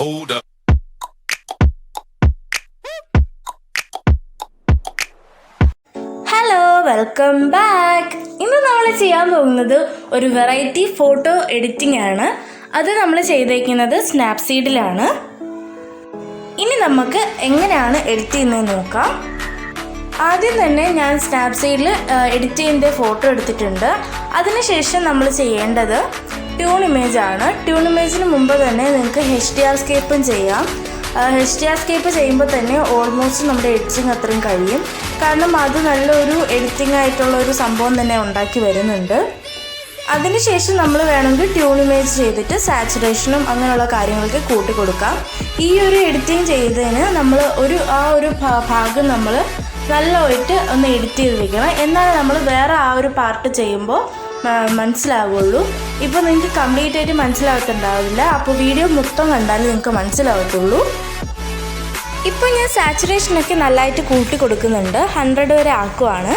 Hold up. Hello, welcome back. ഇന്ന് നമ്മൾ ചെയ്യാൻ പോകുന്നത് ഒരു വെറൈറ്റി ഫോട്ടോ എഡിറ്റിംഗ് ആണ്. അത് നമ്മൾ ചെയ്തേക്കുന്നത് സ്നാപ്സീഡിലാണ്. ഇനി നമുക്ക് എങ്ങനെയാണ് എഡിറ്റ് ചെയ്യുന്നത് നോക്കാം. ആദ്യം തന്നെ ഞാൻ സ്നാപ്സീഡിൽ എഡിറ്റ് ചെയ്യുന്ന ഫോട്ടോ എടുത്തിട്ടുണ്ട്. അതിനുശേഷം നമ്മൾ ചെയ്യേണ്ടത് ട്യൂൺ ഇമേജ് ആണ്. ട്യൂൺ ഇമേജിന് മുമ്പ് തന്നെ നിങ്ങൾക്ക് HDR സ്കേപ്പും ചെയ്യാം. HDR സ്കേപ്പ് ചെയ്യുമ്പോൾ തന്നെ ഓൾമോസ്റ്റ് നമ്മുടെ എഡിറ്റിംഗ് അത്രയും കഴിയും. കാരണം അത് നല്ലൊരു എഡിറ്റിംഗ് ആയിട്ടുള്ള ഒരു സംഭവം തന്നെ ഉണ്ടാക്കി വരുന്നുണ്ട്. അതിനുശേഷം നമ്മൾ വേണമെങ്കിൽ ട്യൂൺ ഇമേജ് ചെയ്തിട്ട് സാച്ചുറേഷനും അങ്ങനെയുള്ള കാര്യങ്ങൾക്ക് കൂട്ടി കൊടുക്കാം. ഈ ഒരു എഡിറ്റിംഗ് ചെയ്തതിന് നമ്മൾ ആ ഒരു ഭാഗം നമ്മൾ നല്ലതായിട്ട് ഒന്ന് എഡിറ്റ് ചെയ്ത് വെക്കണം. എന്നാലും നമ്മൾ വേറെ ആ ഒരു പാർട്ട് ചെയ്യുമ്പോൾ മനസ്സിലാവുള്ളൂ. ഇപ്പോൾ നിങ്ങൾക്ക് കംപ്ലീറ്റ് ആയിട്ട് മനസ്സിലാവത്തുണ്ടാവില്ല. അപ്പോൾ വീഡിയോ മൊത്തം കണ്ടാലും നിങ്ങൾക്ക് മനസ്സിലാവത്തുള്ളൂ. ഇപ്പോൾ ഞാൻ സാച്ചുറേഷനൊക്കെ നല്ലതായിട്ട് കൂട്ടി കൊടുക്കുന്നുണ്ട്. 100 വരെ ആക്കുവാണ്.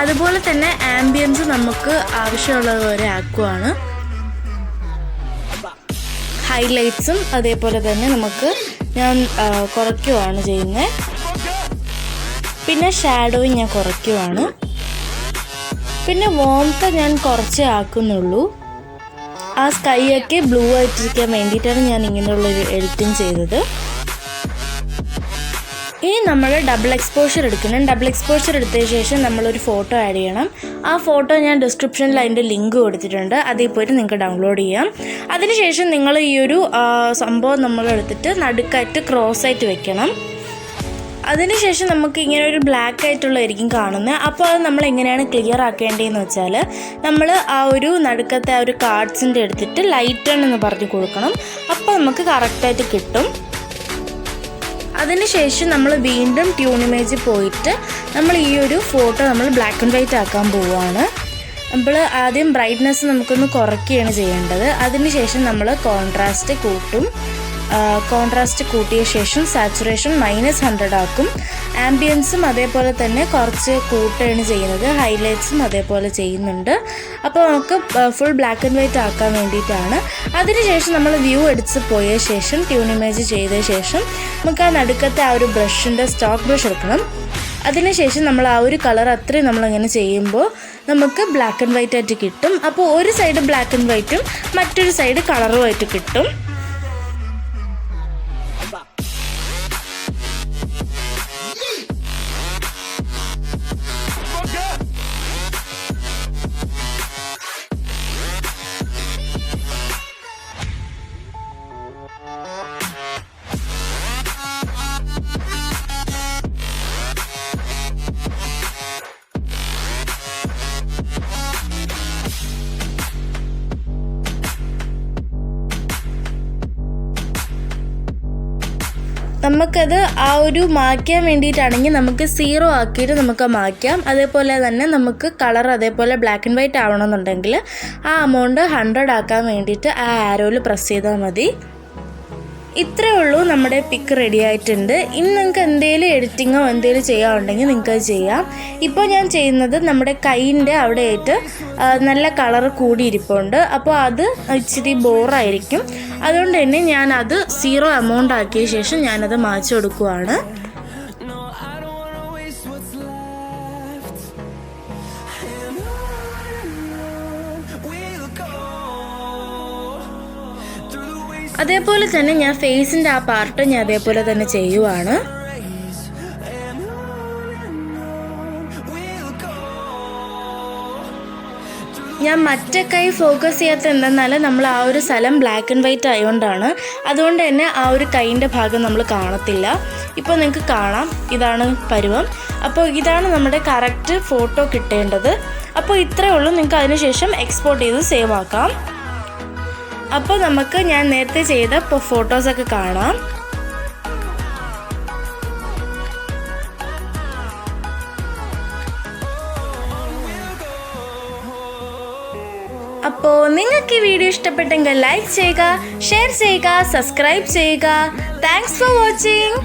അതുപോലെ തന്നെ ആംബിയൻസ് നമുക്ക് ആവശ്യമുള്ളത് വരെ ആക്കുവാണ്. ഹൈലൈറ്റ്സും അതേപോലെ തന്നെ ഞാൻ കുറയ്ക്കുവാണ് ചെയ്യുന്നത്. പിന്നെ ഷാഡോയും ഞാൻ കുറയ്ക്കുവാണ്. പിന്നെ വോംത്ത് ഞാൻ കുറച്ചേ ആക്കുന്നുള്ളൂ. ആ സ്കൈയൊക്കെ ബ്ലൂ ആയിട്ടിരിക്കാൻ വേണ്ടിയിട്ടാണ് ഞാൻ ഇങ്ങനെയുള്ളൊരു എഡിറ്റിംഗ് ചെയ്തത്. ഇനി നമ്മൾ ഡബിൾ എക്സ്പോഷർ എടുക്കണം. ഡബിൾ എക്സ്പോഷർ എടുത്തതിന് ശേഷം നമ്മളൊരു ഫോട്ടോ ആഡ് ചെയ്യണം. ആ ഫോട്ടോ ഞാൻ ഡിസ്ക്രിപ്ഷനിൽ അതിൻ്റെ ലിങ്ക് കൊടുത്തിട്ടുണ്ട്. അതിൽ പോയിട്ട് നിങ്ങൾക്ക് ഡൗൺലോഡ് ചെയ്യാം. അതിനുശേഷം നിങ്ങൾ ഈ ഒരു സംഭവം നമ്മളെടുത്തിട്ട് നടുക്കായിട്ട് ക്രോസ് ആയിട്ട് വെക്കണം. അതിനുശേഷം നമുക്ക് ഇങ്ങനെ ഒരു ബ്ലാക്ക് ആയിട്ടുള്ളതായിരിക്കും കാണുന്നത്. അപ്പോൾ അത് നമ്മൾ എങ്ങനെയാണ് ക്ലിയർ ആക്കേണ്ടതെന്ന് വെച്ചാൽ നമ്മൾ ആ ഒരു നടുക്കത്തെ ആ ഒരു കാർഡ്സിൻ്റെ എടുത്തിട്ട് ലൈറ്റ് ടേൺ എന്ന് പറഞ്ഞ് കൊടുക്കണം. അപ്പോൾ നമുക്ക് കറക്റ്റായിട്ട് കിട്ടും. അതിനുശേഷം നമ്മൾ വീണ്ടും ട്യൂൺ ഇമേജിൽ പോയിട്ട് നമ്മൾ ഈ ഒരു ഫോട്ടോ നമ്മൾ ബ്ലാക്ക് ആൻഡ് വൈറ്റ് ആക്കാൻ പോവുകയാണ്. നമ്മൾ ആദ്യം ബ്രൈറ്റ്നെസ് നമുക്കൊന്ന് കുറയ്ക്കുകയാണ് ചെയ്യേണ്ടത്. അതിനുശേഷം നമ്മൾ കോൺട്രാസ്റ്റ് കൂട്ടും. കോൺട്രാസ്റ്റ് കൂട്ടിയ ശേഷം സാച്ചുറേഷൻ -100 ആക്കും. ആംബിയൻസും അതേപോലെ തന്നെ കുറച്ച് കൂട്ടുകയാണ് ചെയ്യുന്നത്. ഹൈലൈറ്റ്സും അതേപോലെ ചെയ്യുന്നുണ്ട്. അപ്പോൾ നമുക്ക് ഫുൾ ബ്ലാക്ക് ആൻഡ് വൈറ്റ് ആക്കാൻ വേണ്ടിയിട്ടാണ്. അതിനുശേഷം നമ്മൾ വ്യൂ എടുത്ത് പോയ ശേഷം ട്യൂൺ ഇമേജ് ചെയ്ത ശേഷം നമുക്ക് ആ നടുക്കത്തെ ആ ഒരു ബ്രഷിൻ്റെ സ്റ്റോക്ക് ബ്രഷ് എടുക്കണം. അതിനുശേഷം നമ്മൾ ആ ഒരു കളർ അത്രയും നമ്മളങ്ങനെ ചെയ്യുമ്പോൾ നമുക്ക് ബ്ലാക്ക് ആൻഡ് വൈറ്റ് ആയിട്ട് കിട്ടും. അപ്പോൾ ഒരു സൈഡ് ബ്ലാക്ക് ആൻഡ് വൈറ്റും മറ്റൊരു സൈഡ് കളറുമായിട്ട് കിട്ടും. നമുക്കത് ആ ഒരു മായ്ക്കാൻ വേണ്ടിയിട്ടാണെങ്കിൽ നമുക്ക് 0 ആക്കിയിട്ട് നമുക്ക് മായ്ക്കാം. അതേപോലെ തന്നെ നമുക്ക് കളർ അതേപോലെ ബ്ലാക്ക് ആൻഡ് വൈറ്റ് ആവണമെന്നുണ്ടെങ്കിൽ ആ എമൗണ്ട് 100 ആക്കാൻ വേണ്ടിയിട്ട് ആ ആരോയിൽ പ്രസ് ചെയ്താൽ മതി. ഇത്രയേ ഉള്ളൂ, നമ്മുടെ പിക്ക് റെഡി ആയിട്ടുണ്ട്. ഇനി നിങ്ങൾക്ക് എന്തെങ്കിലും എഡിറ്റിങ്ങോ എന്തെങ്കിലും ചെയ്യാനുണ്ടെങ്കിൽ നിങ്ങൾക്ക് അത് ചെയ്യാം. ഇപ്പോൾ ഞാൻ ചെയ്യുന്നത് നമ്മുടെ കൈയിൻ്റെ അവിടെയായിട്ട് നല്ല കളർ കൂടിയിരിപ്പുണ്ട്. അപ്പോൾ അത് ഇച്ചിരി ബോറായിരിക്കും. അതുകൊണ്ട് തന്നെ ഞാനത് 0 എമൗണ്ട് ആക്കിയ ശേഷം ഞാനത് മായ്ച്ചു കൊടുക്കുവാണ്. അതേപോലെ തന്നെ ഞാൻ ഫേസിൻ്റെ ആ പാർട്ട് ഞാൻ അതേപോലെ തന്നെ ചെയ്യുവാണ്. ഞാൻ മറ്റേ കൈ ഫോക്കസ് ചെയ്യാത്ത എന്തെന്നാൽ നമ്മൾ ആ ഒരു സ്ഥലം ബ്ലാക്ക് ആൻഡ് വൈറ്റ് ആയതുകൊണ്ടാണ്. അതുകൊണ്ട് തന്നെ ആ ഒരു കൈയിൻ്റെ ഭാഗം നമ്മൾ കാണത്തില്ല. ഇപ്പോൾ നിങ്ങൾക്ക് കാണാം, ഇതാണ് പരുവം. അപ്പോൾ ഇതാണ് നമ്മുടെ കറക്റ്റ് ഫോട്ടോ കിട്ടേണ്ടത്. അപ്പോൾ ഇത്രയേ ഉള്ളൂ. നിങ്ങൾക്ക് അതിനുശേഷം എക്സ്പോർട്ട് ചെയ്ത് സേവ് ആക്കാം. അപ്പോൾ നമുക്ക് ഞാൻ നേരത്തെ ചെയ്ത ഫോട്ടോസൊക്കെ കാണാം. അപ്പോൾ നിങ്ങൾക്ക് ഈ വീഡിയോ ഇഷ്ടപ്പെട്ടെങ്കിൽ ലൈക്ക് ചെയ്യുക, ഷെയർ ചെയ്യുക, സബ്സ്ക്രൈബ് ചെയ്യുക. Thanks for watching.